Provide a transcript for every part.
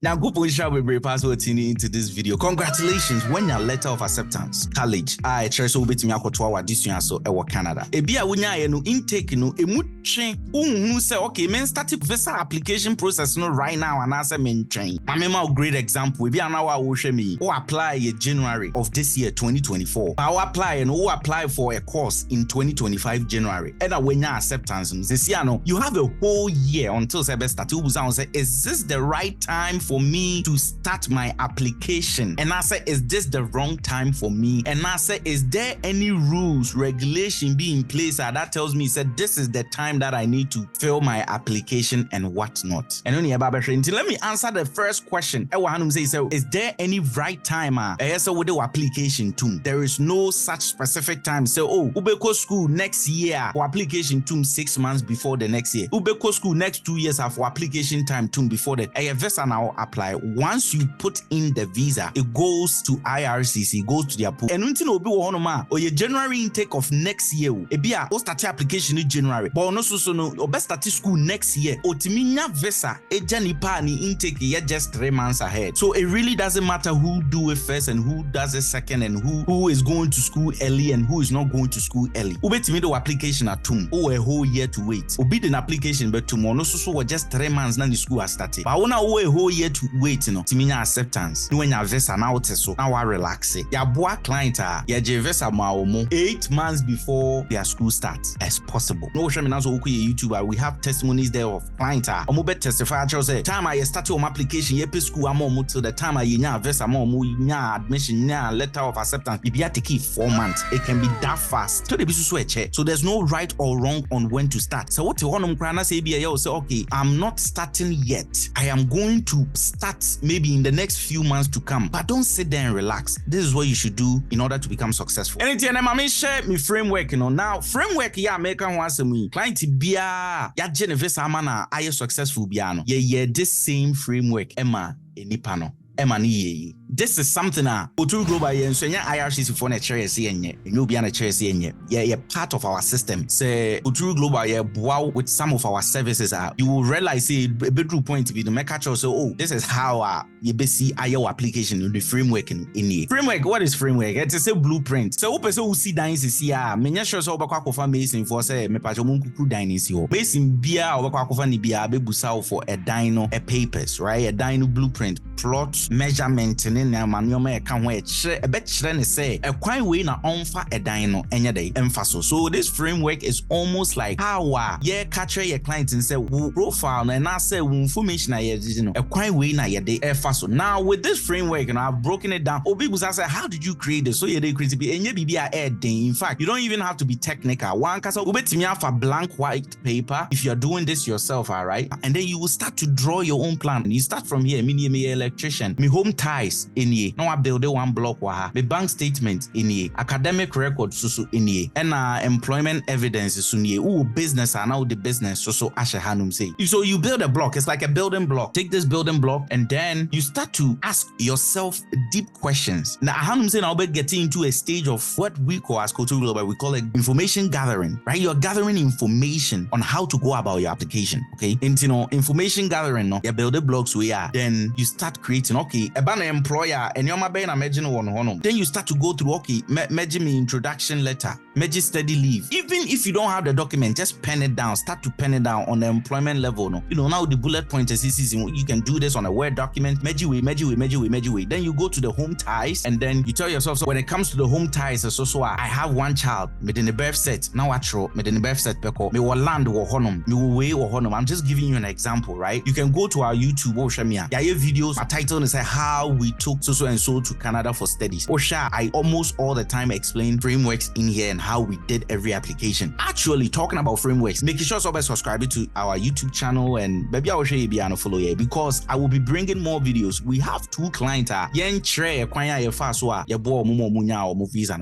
Now, go push out with password into this video. Congratulations, when your letter of acceptance, college, I try so bit me akotwa this year so Canada. Ebia wunya no intake no emutwen who say okay, men start visa application process no right now and answer men train. My mema great example. Ebia now I will show me who apply in January of this year 2024. I apply and who apply for a course in 2025 January. And when your acceptance this year no, you have a whole year until semester to say is this the right time for me to start my application? And I say, is this the wrong time for me? And I say, is there any rules, regulation be in place that tells me said this is the time that I need to fill my application and whatnot? And only about let me answer the first question. So is there any right time? So with the application too, there is no such specific time. So ubeko school next year for application too 6 months before the next year. Ubeko school next 2 years for application time too before the visa now apply. Once you put in the visa, it goes to IRCC, goes to their pool. And until obi wo honoma or your January intake of next year, ebia o start application in January. But no so no obe start school next year. Otiminya visa ejanipa ni intake ye just 3 months ahead. So it really doesn't matter who do it first and who does it second and who is going to school early and who is not going to school early. Ubetimi do application at tum or a whole year to wait. Obi the application but tomorrow no so just 3 months na the school has started. But una a whole year to wait no timinya acceptance no when your visa now so now I relax it ya boa client ya je visa ma omo 8 months before their school starts as possible. No show me now so we YouTuber we have testimonies there of client omo bet testify say time I start your application ye pe school am till the time I nya visa ma omo nya admission nya letter of acceptance it be take 4 months. It can be that fast so they be so check. So there's no right or wrong on when to start. So what you want to say be say okay I'm not starting yet, I am going to start maybe in the next few months to come, but don't sit there and relax. This is what you should do in order to become successful. Anything I share me framework now framework make once me client bia ya Genevieve amana I successful biano yeah this same framework Emma enipano Emma ni this is something Oturu Global so IRCC for na chair see enye you be na chair see enye yeah part of our system say Oturu Global with some of our services you will realize say bedroom point to be the make catch so oh this is how you be see your application in the framework in here. Framework, what is framework? It's a blueprint. So person who see dine see menya sure so obakwa kofa mason for say me pacho munkuku dine see o mason bia obakwa kofa ni bia be busa for a dino a papers right a dino blueprint plot measurement na manioma e ka ho e kire e be kire ne say e kwan we na onfa e dan no enye dey emphasis. So this framework is almost like how ye capture your client and say profile na say information na ye no e kwan we na ye dey emphasis. Now with this framework and I've broken it down. Obi busa say how did you create this? So ye dey create be enye bibia e den. In fact, you don't even have to be technical. One kasa obetimi afa blank white paper if you're doing this yourself, all right? And then you will start to draw your own plan. You start from here, me electrician, me home ties in here. Now I build one block waha. Me bank statement in here. Academic record so in here. And employment evidence is in here. Ooh, business and now the business so Asha Hanum say. So you build a block. It's like a building block. Take this building block and then you start to ask yourself deep questions. Now Hanum say now be getting into a stage of what we call as Oturu Global, we call it information gathering, right? You're gathering information on how to go about your application. Okay. And you know, information gathering, no, you build the blocks we are. Then you start creating, okay, about an employer and you're my bain imagine one. Then you start to go through, okay, measure me introduction letter, measure study leave. Even if you don't have the document, just pen it down, start to pen it down on the employment level. No, you know, now the bullet pointers is you can do this on a Word document, measure way. Then you go to the home ties and then you tell yourself, so when it comes to the home ties, so I have one child, made in the birth set, now I throw, made in the birth set, peko, me will land or honum, me will weigh or honum. I'm just giving you an example, right? You can go to our YouTube, Oshamia. Yeah, your videos, my title is how we took so and so to Canada for studies. Osha, I almost all the time explain frameworks in here and how we did every application. Actually, talking about frameworks, making sure somebody subscribe to our YouTube channel and maybe I will show you be follow here because I will be bringing more videos. We have 2 clients.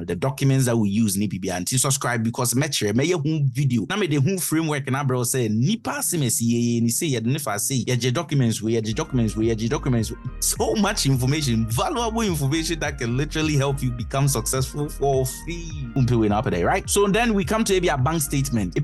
The documents that we use need to be and subscribe because metro may video. Now me the whole framework and I say nipa simesi ni say nifa say your documents so much information, valuable information that can literally help you become successful for free. there, right? So then we come to a bank statement.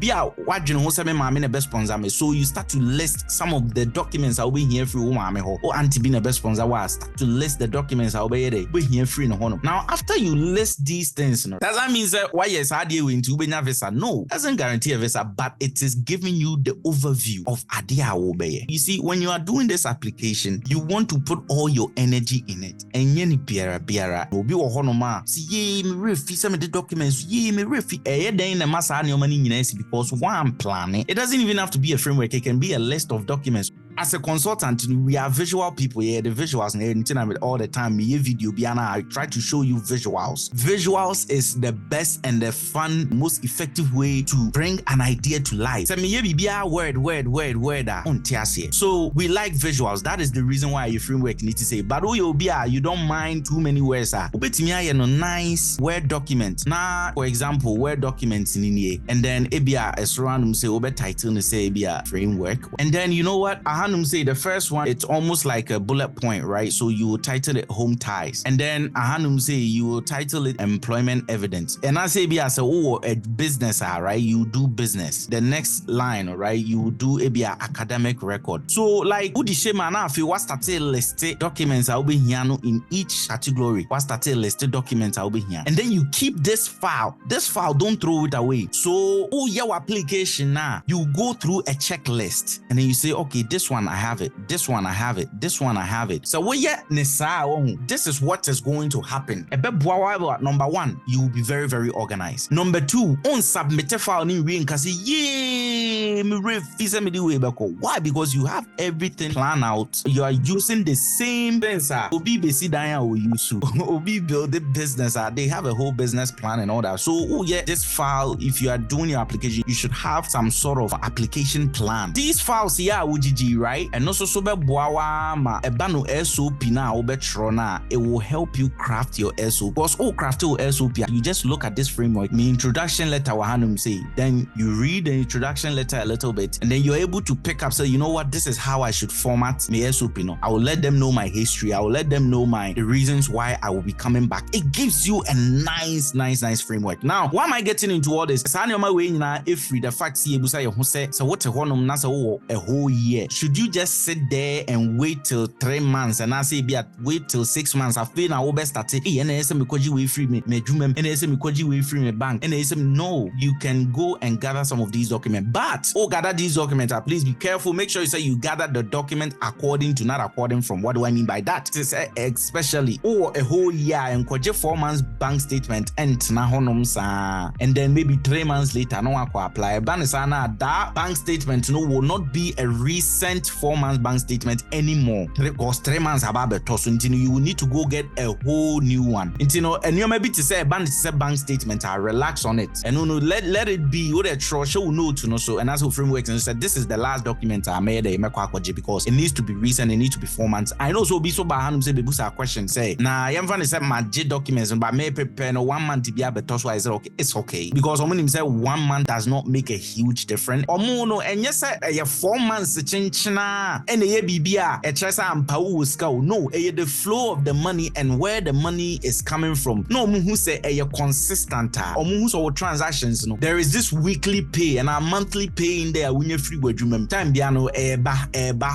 So you start to list some of the documents I'll be here free or anti being a best sponsor. Start to list the documents I'll be here free in a now after you list these things, doesn't mean that why yes I deal into a visa. No, doesn't guarantee a visa, but it is giving you the overview of idea obey. You see, when you are doing this application, you want to put all your energy in it. And yeni biara obi wo honoma see me refi some of the documents me refi then na masa any money because one planning. It doesn't even have to be a framework, it can be a list of documents. As a consultant, we are visual people here. The visuals and all the time. Me video biana, I try to show you visuals. Visuals is the best and the fun, most effective way to bring an idea to life. So me word. So we like visuals. That is the reason why your framework need to say. But you don't mind too many words. Nice Word document. Now, for example, Word documents in here, and then a surround say title say framework. And then you know what? Say the first one, it's almost like a bullet point, right? So you will title it home ties, and then say you will title it employment evidence. And I say a business, right? You do business. The next line, right? You do a academic record. So like what's that listed documents I'll be here in each category. What's that listed documents I'll be here, and then you keep this file. This file, don't throw it away. So your application now, you go through a checklist, and then you say, okay, this one I have it, this one I have it, this one I have it. So this is what is going to happen. Number one, you will be very, very organized. Number two, on submit a file in ring because why? Because you have everything planned out. You are using the same things. Obi build the business. They have a whole business plan and all that. So this file, if you are doing your application, you should have some sort of application plan. These files here, right? And also SOP now, it will help you craft your SOP. Because craft your SOP, you just look at this framework. My introduction letter say, then you read the introduction letter a little bit, and then you're able to pick up, so you know what, this is how I should format my SOP. I will let them know my history. I will let them know the reasons why I will be coming back. It gives you a nice framework. Now, why am I getting into all this? If the facts so what a whole year. Should you just sit there and wait till 3 months and I say wait till 6 months? I feel now best start bank. No, you can go and gather some of these documents, but gather these documents. Please be careful. Make sure you say you gather the document according to, not according from. What do I mean by that? Especially a whole year and 4 months bank statement and then maybe 3 months later no apply. That bank statement will not be a recent 4 months bank statement anymore, because 3 months have so you will need to go get a whole new one. And you maybe to say bank statement, relax on it and let it be what a show no to know. So and that's how frameworks and said this is the last document I made because it needs to be recent, it needs to be 4 months. I know so be so by hand say be a question say now I'm trying to say my J documents but may prepare no 1 month to be able to so I said okay, it's okay, because someone say 1 month does not make a huge difference. Or no, and yes 4 months chinchina and a bibia a chesa and power no the flow of the money and where the money is coming from. No who say a consistent or who's our transactions. No, there is this weekly pay and our monthly pay in there when you're free with time biano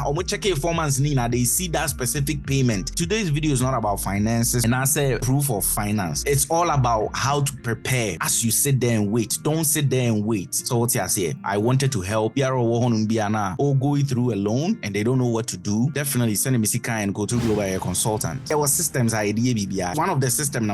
or check 4 months nina they see that specific payment. Today's video is not about finances and I say proof of finance. It's all about how to prepare as you sit there and wait. Don't sit there and wait. So what I say, I wanted to help or going through a loan and they don't know what to do. Definitely send me Sika and go to Global Consultant. There was systems idea BBI. One of the system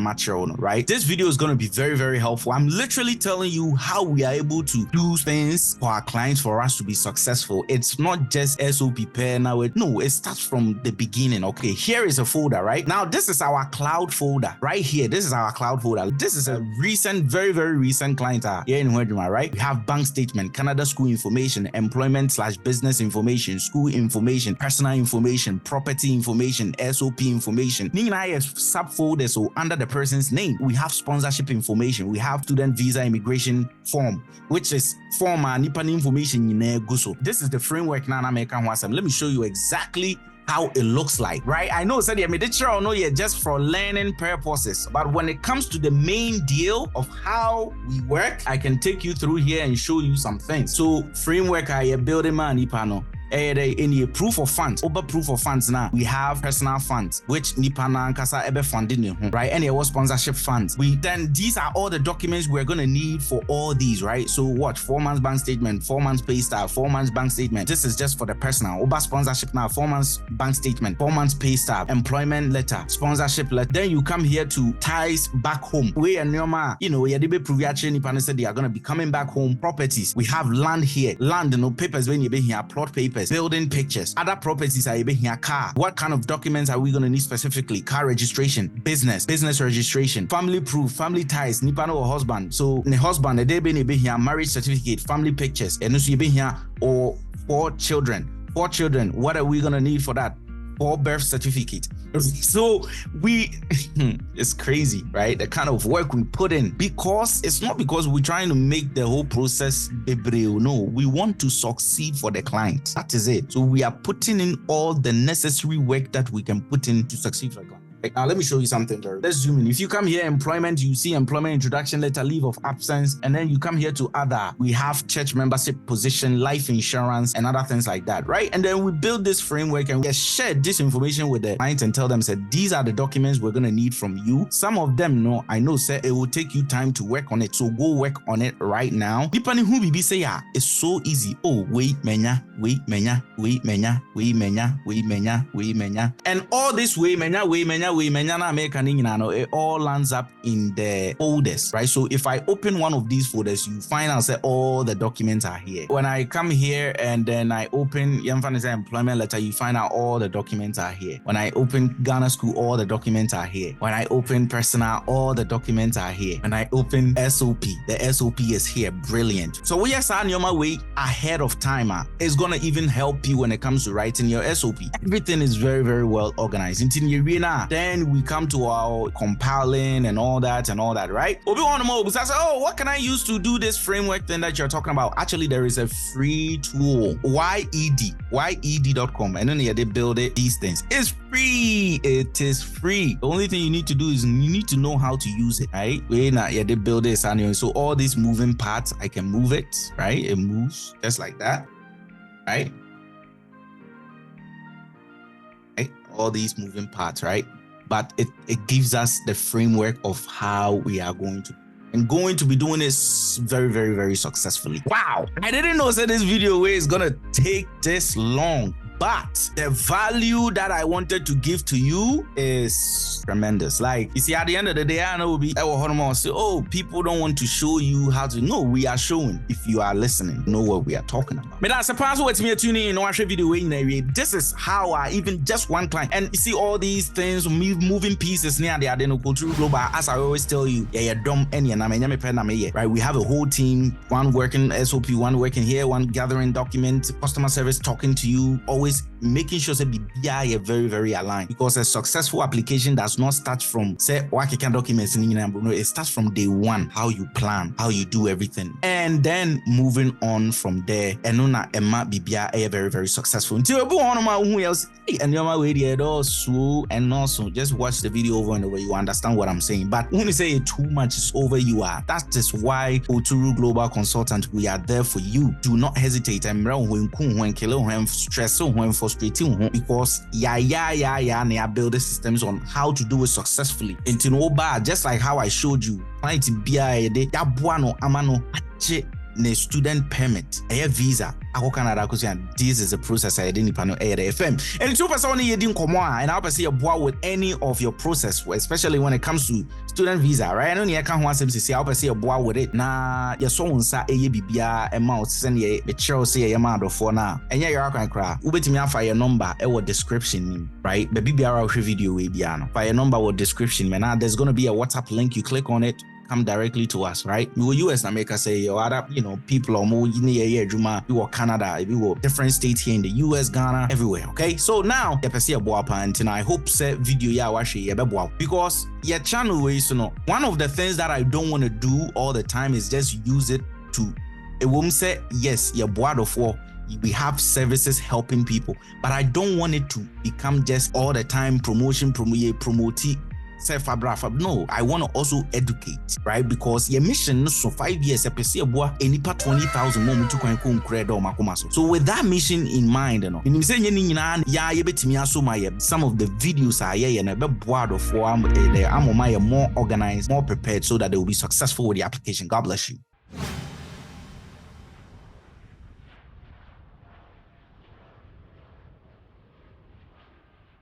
right? This video is going to be very, very helpful. I'm literally telling you how we are able to do things for our clients for us to be successful. It's not just SOP pair now. No, it starts from the beginning. Okay, here is a folder, right? Now this is our cloud folder right here. This is our cloud folder. This is a recent, very, very recent client here in Wedrima, right? We have bank statement, Canada school information, employment/business information, school information, personal information, property information, SOP information. Subfolders so under the person's name. We have sponsorship information. We have student visa immigration form, which is form and information in Guso. This is the framework now. Let me show you exactly how it looks like, right? I know said I made it sure no yeah just for learning purposes, but when it comes to the main deal of how we work, I can take you through here and show you some things. So framework I building man ipano. Any proof of funds, over proof of funds now. We have personal funds, which Nipana Nkasa ebe funding, right? And it was sponsorship funds. Then these are all the documents we're gonna need for all these, right? So what? 4 months bank statement, 4 months pay stub, 4 months bank statement. This is just for the personal. Over sponsorship now, 4 months bank statement, 4 months pay stub, employment letter, sponsorship letter. Then you come here to ties back home. We and Nyoma, you know, Nipana said they are gonna be coming back home. Properties. We have land here. Land, papers when you be here, plot papers. Building pictures, other properties are even here, car. What kind of documents are we going to need specifically? Car registration, business registration, family proof, family ties, nipano or husband. So the husband, the day be here, marriage certificate, family pictures, and also you be here or 4 children. What are we going to need for that? 4 birth certificate. So it's crazy, right? The kind of work we put in, because it's not because we're trying to make the whole process bebreu. No, we want to succeed for the client. That is it. So we are putting in all the necessary work that we can put in to succeed for the client. Now let me show you something, Jerry. Let's zoom in. If you come here, employment, you see employment introduction letter, leave of absence, and then you come here to other. We have church membership position, life insurance, and other things like that, right? And then we build this framework and we share this information with the client and tell them, said, these are the documents we're gonna need from you. Some of them, no, I know, sir, it will take you time to work on it. So go work on it right now. Depending who we say, yeah, it's so easy. Oh, wait, menya. And all this way, menya, it all lands up in the folders, right? So if I open one of these folders, you find out that all the documents are here. When I come here and then I open employment letter, you find out all the documents are here. When I open Ghana School, all the documents are here. When I open personal, all the documents are here. When I open SOP, the SOP is here. Brilliant. So we are on your way ahead of time. It's gonna even help you when it comes to writing your SOP. Everything is very, very well organized. Then we come to our compiling and all that, right? Oh, what can I use to do this framework thing that you're talking about? Actually, there is a free tool, YED.com, and then they build it. These things. It's free. It is free. The only thing you need to do is you need to know how to use it, right? They build this anyway. So all these moving parts, I can move it, right? It moves just like that, right? All these moving parts, right? But it gives us the framework of how we are going to be doing this very, very, very successfully. Wow, I didn't know that this video is gonna take this long, but the value that I wanted to give to you is tremendous. Like, you see, at the end of the day, I know oh, people don't want to show you how to. No, we are showing. If you are listening, know what we are talking about. But I suppose what's me tuning in watch video in this is how I even just one client, and you see all these things moving pieces near the Adeno Cultural Global. As I always tell you, right? We have a whole team, one working SOP, one working here, one gathering document, customer service talking to you, always making sure that BI are very, very aligned, because a successful application does not start from say documents. It starts from day one, how you plan, how you do everything, and then moving on from there. And Emma BBI are very, very successful. Until who else and also just watch the video over and over. You understand what I'm saying. But when you say too much is over, you are. That is why Oturu Global Consultant, we are there for you. Do not hesitate. I'm when stress when frustrating, because they are building systems on how to do it successfully. Into no bad, just like how I showed you. Client BI the student permit, a visa. This is a process I didn't know FM. And 2% only you didn't come on, and I'll see a boy with any of your process, especially when it comes to student visa, right? I know you can't want to see I'll see a boy with it. Nah, your son sa a BBA amount send ye a child say a amount of for now. And yeah, you're going to cry. Ubet me for your number, a description, right? The BBR video will be on. For your number or description, man. There's going to be a WhatsApp link. You click on it. Come directly to us, right? We will US and America say your other, people or more in the Juma, you or Canada, we will different states here in the US, Ghana, everywhere. Okay, so now and I hope say video because your channel is one of the things that I don't want to do all the time is just use it to it won't say yes, your board of war. we have services helping people, but I don't want it to become just all the time promote. No, I want to also educate, right? Because your mission so 5 years any 20,000 more so with that mission in mind, some of the videos are more organized, more prepared, so that they will be successful with the application. God bless you.